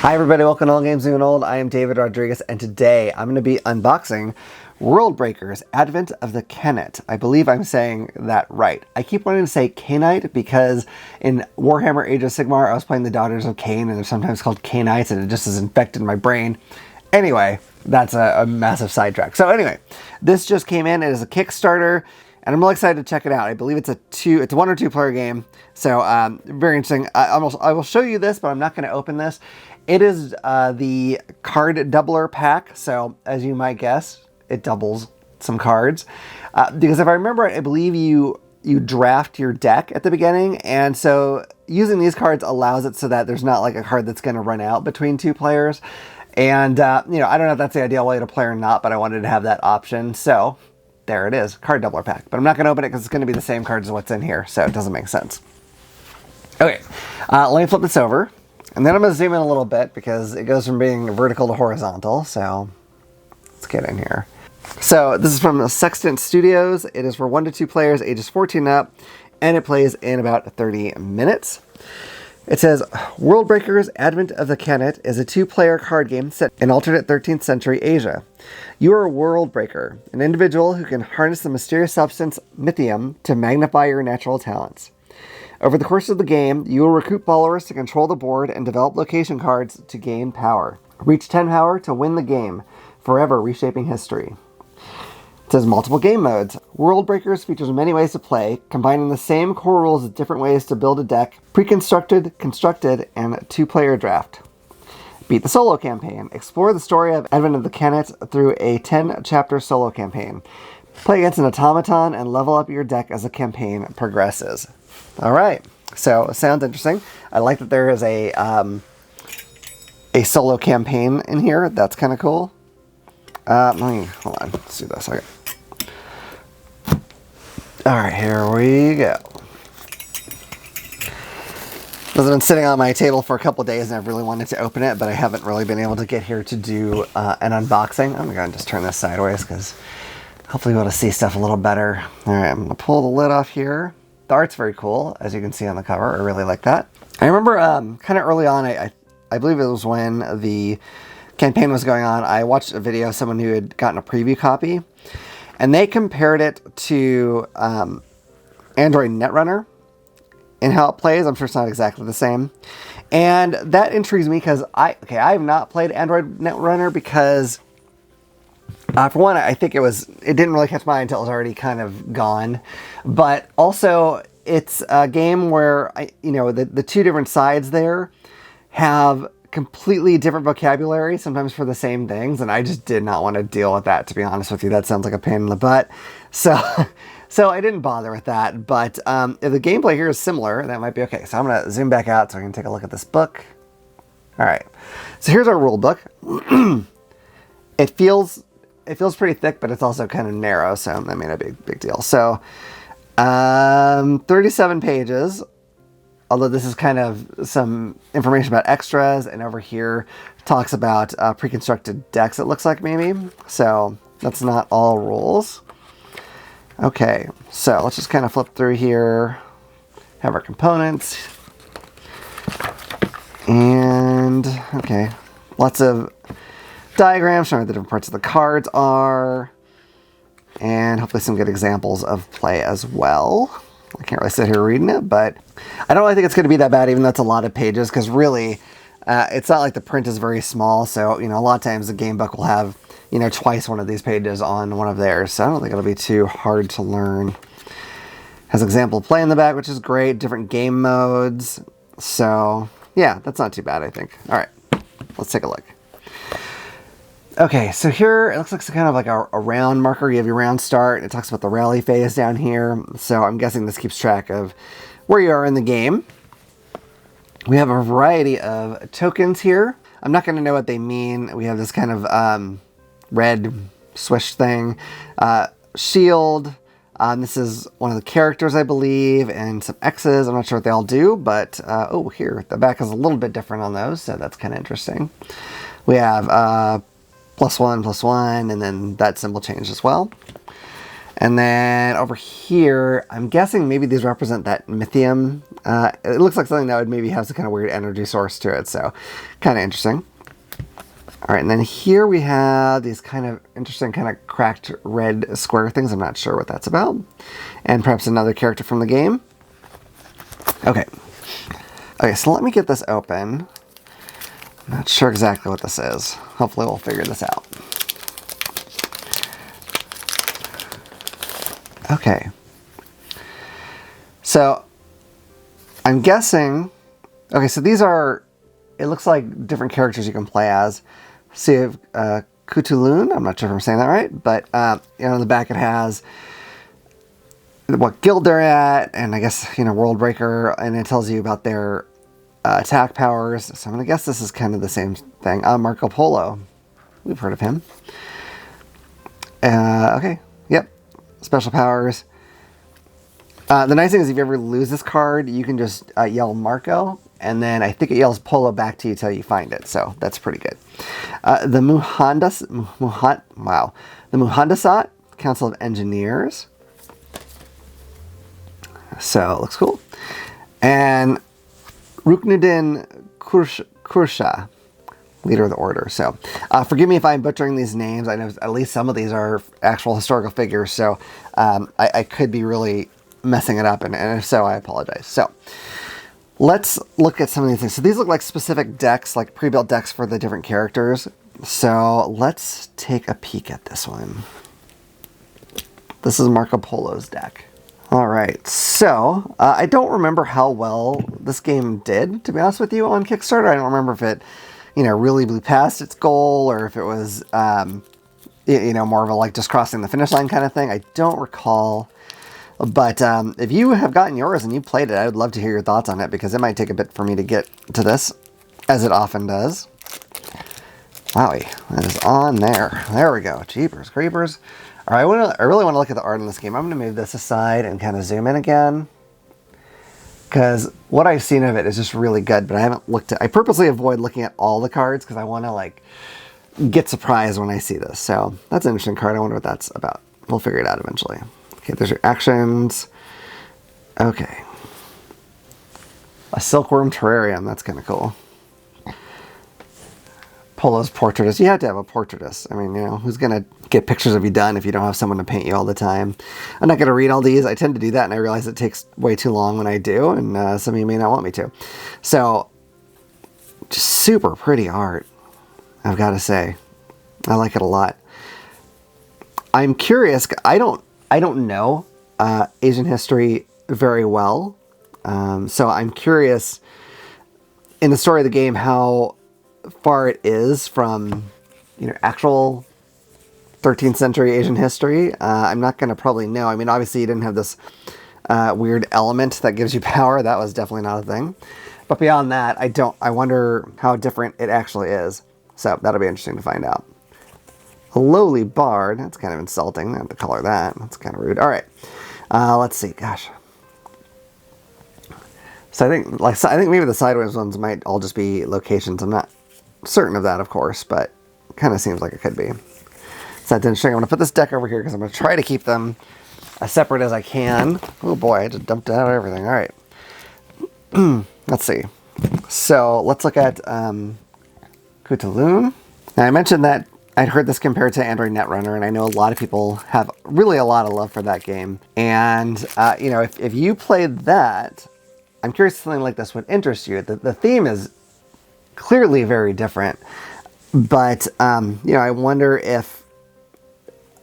Hi everybody, welcome to All Games New and Old. I am David Rodriguez, and today I'm going to be unboxing Worldbreakers, Advent of the Khanate. I believe I'm saying that right. I keep wanting to say Khanate because in Warhammer Age of Sigmar I was playing the Daughters of Cain, and they're sometimes called Cainites, and it just has infected my brain. Anyway, that's a massive sidetrack. So anyway, this just came in. It is a Kickstarter, and I'm really excited to check it out. I believe it's a 1 or 2 player game. So very interesting. I will show you this, but I'm not going to open this. It is the card doubler pack. So as you might guess, it doubles some cards. Because if I remember, I believe you draft your deck at the beginning. And so using these cards allows it so that there's not like a card that's going to run out between 2 players. And, I don't know if that's the ideal way to play or not, but I wanted to have that option. So there it is, card doubler pack. But I'm not going to open it because it's going to be the same cards as what's in here. So it doesn't make sense. Okay, let me flip this over. And then I'm going to zoom in a little bit because it goes from being vertical to horizontal. So let's get in here. So this is from Sextant Studios. It is for 1 to 2 players, ages 14 up, and it plays in about 30 minutes. It says, Worldbreakers, Advent of the Khanate is a 2-player card game set in alternate 13th century Asia. You are a Worldbreaker, an individual who can harness the mysterious substance Mythium to magnify your natural talents. Over the course of the game, you will recruit followers to control the board and develop location cards to gain power. Reach 10 power to win the game, forever reshaping history. It says multiple game modes. Worldbreakers features many ways to play, combining the same core rules with different ways to build a deck, pre-constructed, constructed, and 2-player draft. Beat the solo campaign. Explore the story of Advent of the Khanate through a 10-chapter solo campaign. Play against an automaton and level up your deck as the campaign progresses. All right, so sounds interesting. I like that there is a solo campaign in here. That's kind of cool. Hold on. Let's do this. Okay. All right, here we go. This has been sitting on my table for a couple days, and I've really wanted to open it, but I haven't really been able to get here to do an unboxing. I'm going to just turn this sideways because hopefully you'll be able to see stuff a little better. All right, I'm going to pull the lid off here. The art's very cool, as you can see on the cover. I really like that. I remember kind of early on, I believe it was when the campaign was going on, I watched a video of someone who had gotten a preview copy, and they compared it to Android Netrunner and how it plays. I'm sure it's not exactly the same. And that intrigues me because I have not played Android Netrunner because for one, I think it didn't really catch my eye until it was already kind of gone. But also, it's a game where, the 2 different sides there have completely different vocabulary, sometimes for the same things. And I just did not want to deal with that, to be honest with you. That sounds like a pain in the butt. So I didn't bother with that. But if the gameplay here is similar, that might be okay. So I'm going to zoom back out so I can take a look at this book. All right. So here's our rule book. It feels pretty thick, but it's also kind of narrow, so that may not be a big deal. So, 37 pages, although this is kind of some information about extras, and over here talks about pre-constructed decks, it looks like, maybe. So, that's not all rules. Okay, so let's just kind of flip through here, have our components, and, okay, lots of diagrams showing what the different parts of the cards are, and hopefully some good examples of play as well. I can't really sit here reading it, but I don't really think it's going to be that bad, even though it's a lot of pages, because really, it's not like the print is very small, so, a lot of times the game book will have, twice one of these pages on one of theirs, so I don't think it'll be too hard to learn. Has example of play in the back, which is great, different game modes, so, yeah, that's not too bad, I think. All right, let's take a look. Okay, so here it looks like kind of like a round marker. You have your round start. It talks about the rally phase down here. So I'm guessing this keeps track of where you are in the game. We have a variety of tokens here. I'm not going to know what they mean. We have this kind of red swish thing. Shield. This is one of the characters, I believe, and some X's. I'm not sure what they all do, but oh, here, the back is a little bit different on those, so that's kind of interesting. We have +1, +1, and then that symbol changed as well. And then over here, I'm guessing maybe these represent that Mythium. It looks like something that would maybe have some kind of weird energy source to it, so kind of interesting. All right, and then here we have these kind of interesting kind of cracked red square things. I'm not sure what that's about. And perhaps another character from the game. Okay. Okay, so let me get this open. I'm not sure exactly what this is. Hopefully we'll figure this out. Okay. So, I'm guessing... Okay, so these are... It looks like different characters you can play as. So you have Cthulhu, I'm not sure if I'm saying that right, but you know, on the back it has what guild they're at, and I guess, you know, Worldbreaker, and it tells you about their attack powers. So I'm going to guess this is kind of the same thing. Marco Polo. We've heard of him. Okay, yep. Special powers. The nice thing is if you ever lose this card, you can just yell Marco, and then I think it yells Polo back to you till you find it, so that's pretty good. The Muhandasat Council of Engineers. So it looks cool. And Ruknudin Kursha, leader of the order. So forgive me if I'm butchering these names. I know at least some of these are actual historical figures, so I could be really messing it up, and if so, I apologize. So let's look at some of these things. So these look like specific decks, like pre-built decks for the different characters. So let's take a peek at this one. This is Marco Polo's deck. All right, so I don't remember how well this game did, to be honest with you, on Kickstarter. I don't remember if it, you know, really blew past its goal, or if it was, you know, more of a like just crossing the finish line kind of thing. I don't recall. But if you have gotten yours and you played it, I would love to hear your thoughts on it, because it might take a bit for me to get to this, as it often does. Wowie, that is on there. There we go. Jeepers creepers. All right, I really want to look at the art in this game. I'm going to move this aside and kind of zoom in again, because what I've seen of it is just really good, but I haven't looked at... I purposely avoid looking at all the cards because I want to, like, get surprised when I see this. So that's an interesting card. I wonder what that's about. We'll figure it out eventually. Okay, there's your actions. Okay. A silkworm terrarium. That's kind of cool. Polo's portraitist. You have to have a portraitist. I mean, you know, who's going to get pictures of you done if you don't have someone to paint you all the time? I'm not going to read all these. I tend to do that, and I realize it takes way too long when I do, and some of you may not want me to. So, just super pretty art, I've got to say. I like it a lot. I'm curious. I don't know Asian history very well, so I'm curious in the story of the game how far it is from, you know, actual 13th century Asian history. I'm not going to probably know. I mean, obviously you didn't have this weird element that gives you power. That was definitely not a thing. But beyond that, I wonder how different it actually is. So that'll be interesting to find out. A lowly bard. That's kind of insulting. I have to color that. That's kind of rude. All right. Let's see. Gosh. So I think maybe the sideways ones might all just be locations. I'm not certain of that, of course, but kind of seems like it could be. So that's interesting. I'm going to put this deck over here because I'm going to try to keep them as separate as I can. Oh boy, I just dumped out everything. All right. Let's see. So let's look at Cthulhu. Now I mentioned that I'd heard this compared to Android Netrunner, and I know a lot of people have really a lot of love for that game. And, you know, if you played that, I'm curious if something like this would interest you. The theme is clearly very different, but, you know, I wonder if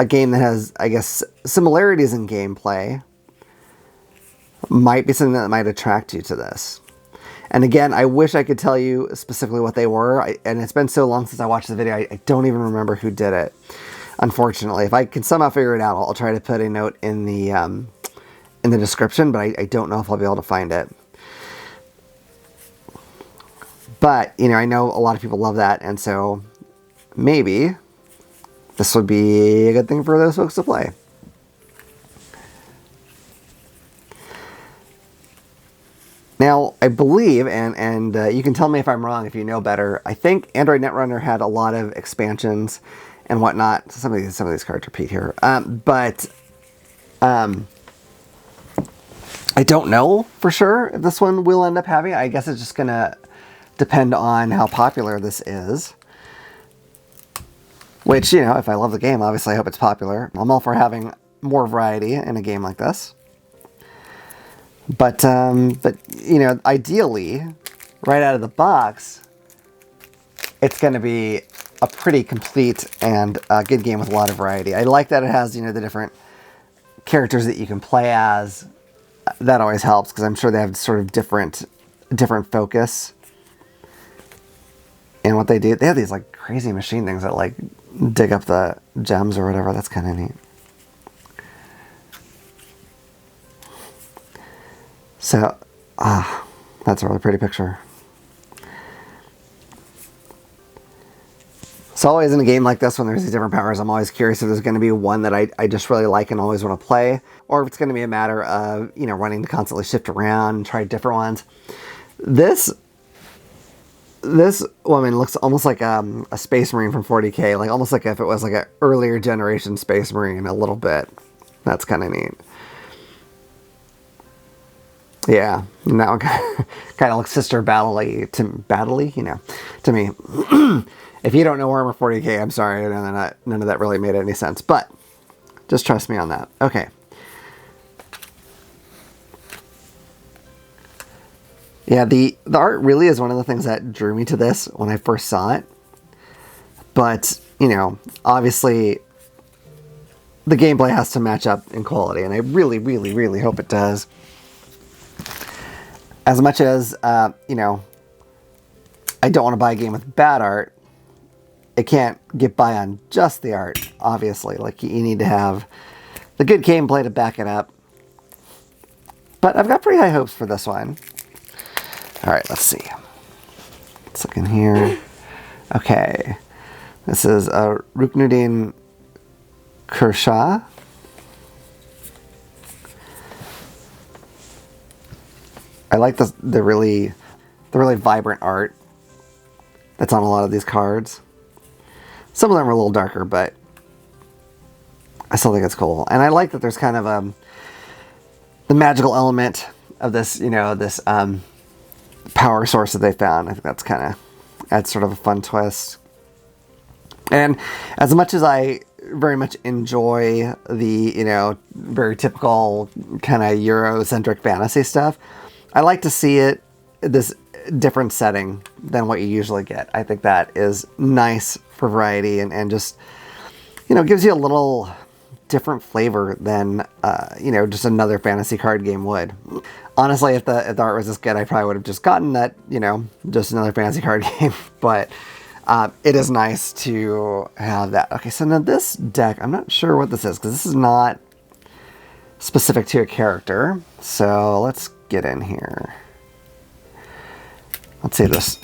a game that has, I guess, similarities in gameplay might be something that might attract you to this. And again, I wish I could tell you specifically what they were, and it's been so long since I watched the video, I don't even remember who did it, unfortunately. If I can somehow figure it out, I'll try to put a note in the description, but I don't know if I'll be able to find it. But, you know, I know a lot of people love that, and so maybe this would be a good thing for those folks to play. Now, I believe, and you can tell me if I'm wrong if you know better, I think Android Netrunner had a lot of expansions and whatnot. Some of these cards repeat here. But I don't know for sure if this one will end up having it. I guess it's just gonna depend on how popular this is. Which, you know, if I love the game, obviously I hope it's popular. I'm all for having more variety in a game like this. But you know, ideally, right out of the box, it's going to be a pretty complete and good game with a lot of variety. I like that it has, you know, the different characters that you can play as. That always helps because I'm sure they have sort of different focus in what they do. They have these like crazy machine things that like dig up the gems or whatever. That's kind of neat. So, that's a really pretty picture. So always in a game like this, when there's these different powers, I'm always curious if there's going to be one that I just really like and always want to play, or if it's going to be a matter of, you know, running to constantly shift around and try different ones. This woman looks almost like a Space Marine from 40K, like almost like if it was like an earlier generation Space Marine a little bit. That's kind of neat. Yeah, and that one kind of looks Sister Battle-y, you know, to me. If you don't know Armor 40K, I'm sorry, none of that really made any sense, but just trust me on that. Okay. Yeah, the art really is one of the things that drew me to this when I first saw it. But, you know, obviously the gameplay has to match up in quality, and I really, really, really hope it does. As much as, you know, I don't want to buy a game with bad art, it can't get by on just the art, obviously. Like, you need to have the good gameplay to back it up. But I've got pretty high hopes for this one. All right, let's see. Let's look in here. Okay. This is Ruknuddin Kershaw. I like the really vibrant art that's on a lot of these cards. Some of them are a little darker, but I still think it's cool. And I like that there's kind of the magical element of this, you know, this power source that they found. I think that's kind of adds sort of a fun twist. And as much as I very much enjoy the, you know, very typical kind of Eurocentric fantasy stuff, I like to see it this different setting than what you usually get. I think that is nice for variety and just, you know, gives you a little different flavor than, you know, just another fantasy card game would. Honestly, if the art was this good, I probably would have just gotten that, you know, just another fantasy card game. But it is nice to have that. Okay, so now this deck, I'm not sure what this is because this is not specific to a character. So let's get in here. Let's see if this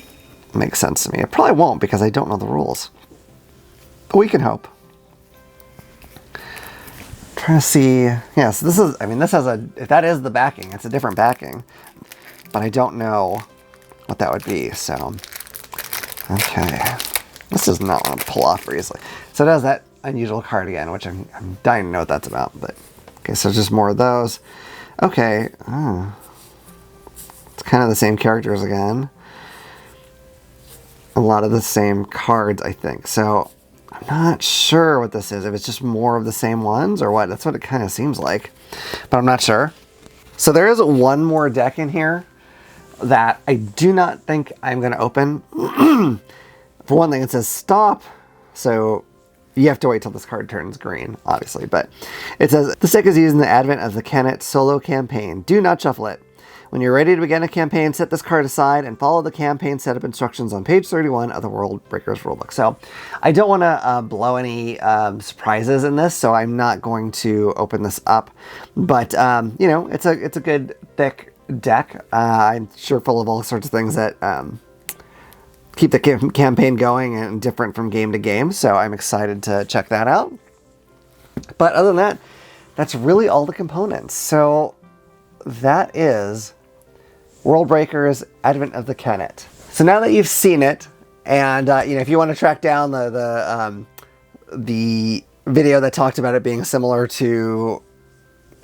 makes sense to me. It probably won't because I don't know the rules. But we can hope. Trying to see. Yeah, so this is, I mean, this has a, if that is the backing, it's a different backing. But I don't know what that would be, so. Okay. This does not want to pull off very easily. So it has that unusual card again, which I'm dying to know what that's about. But okay, so just more of those. Okay. Oh. It's kind of the same characters again. A lot of the same cards, I think. So I'm not sure what this is. If it's just more of the same ones or what. That's what it kind of seems like. But I'm not sure. So there is one more deck in here that I do not think I'm going to open. For one thing, it says stop. So you have to wait till this card turns green, obviously. But it says, this deck is used in the advent of the Khanate solo campaign. Do not shuffle it. When you're ready to begin a campaign, set this card aside and follow the campaign setup instructions on page 31 of the Worldbreakers rulebook. So I don't want to blow any surprises in this, so I'm not going to open this up. But, you know, it's a good, thick deck. I'm sure full of all sorts of things that keep the campaign going and different from game to game. So I'm excited to check that out. But other than that, that's really all the components. So that is Worldbreakers Advent of the Khanate. So now that you've seen it, and you know, if you want to track down the video that talked about it being similar to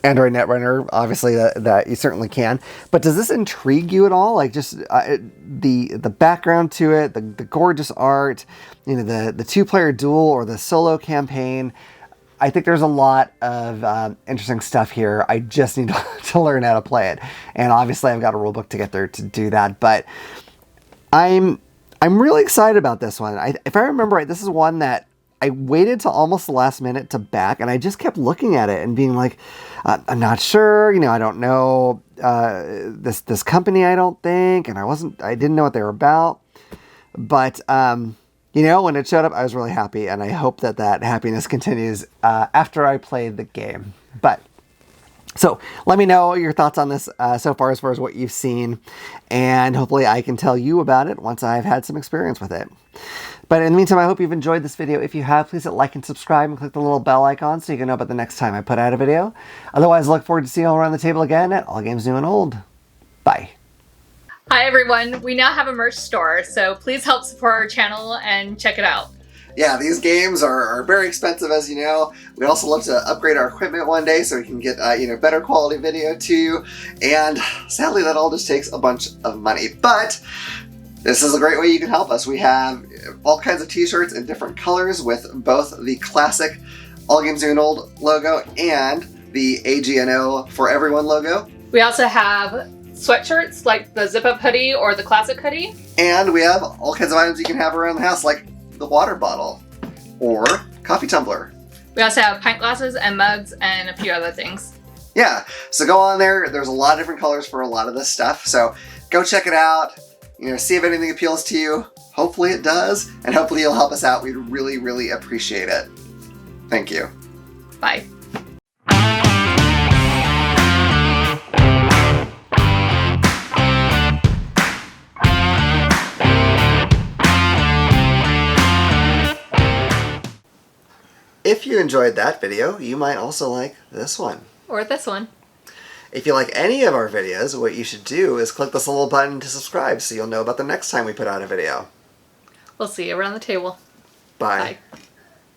Android Netrunner, obviously that you certainly can. But does this intrigue you at all? Like just the background to it, the gorgeous art, you know, the two-player duel or the solo campaign. I think there's a lot of interesting stuff here. I just need to learn how to play it. And obviously I've got a rulebook to get there to do that. But I'm really excited about this one. If I remember right, this is one that I waited till almost the last minute to back, and I just kept looking at it and being like, I'm not sure, you know, I don't know this company, I don't think, and I didn't know what they were about. But, you know, when it showed up, I was really happy, and I hope that happiness continues after I played the game. But so let me know your thoughts on this so far as what you've seen, and hopefully I can tell you about it once I've had some experience with it. But in the meantime, I hope you've enjoyed this video. If you have, please hit like and subscribe and click the little bell icon so you can know about the next time I put out a video. Otherwise, I look forward to seeing you all around the table again at All Games New and Old. Bye. Hi everyone, we now have a merch store, so please help support our channel and check it out. Yeah, these games are very expensive, as you know. We'd also love to upgrade our equipment one day so we can get you know, better quality video too. And sadly, that all just takes a bunch of money. But this is a great way you can help us. We have all kinds of t-shirts in different colors with both the classic All Games New and Old logo and the AGNO for Everyone logo. We also have sweatshirts like the zip-up hoodie or the classic hoodie. And we have all kinds of items you can have around the house, like the water bottle or coffee tumbler. We also have pint glasses and mugs and a few other things. Yeah, so go on there. There's a lot of different colors for a lot of this stuff. So go check it out. You know, see if anything appeals to you. Hopefully it does, and hopefully you'll help us out. We'd really, really appreciate it. Thank you. Bye. If you enjoyed that video, you might also like this one. Or this one. If you like any of our videos, what you should do is click this little button to subscribe so you'll know about the next time we put out a video. We'll see you around the table. Bye. Bye.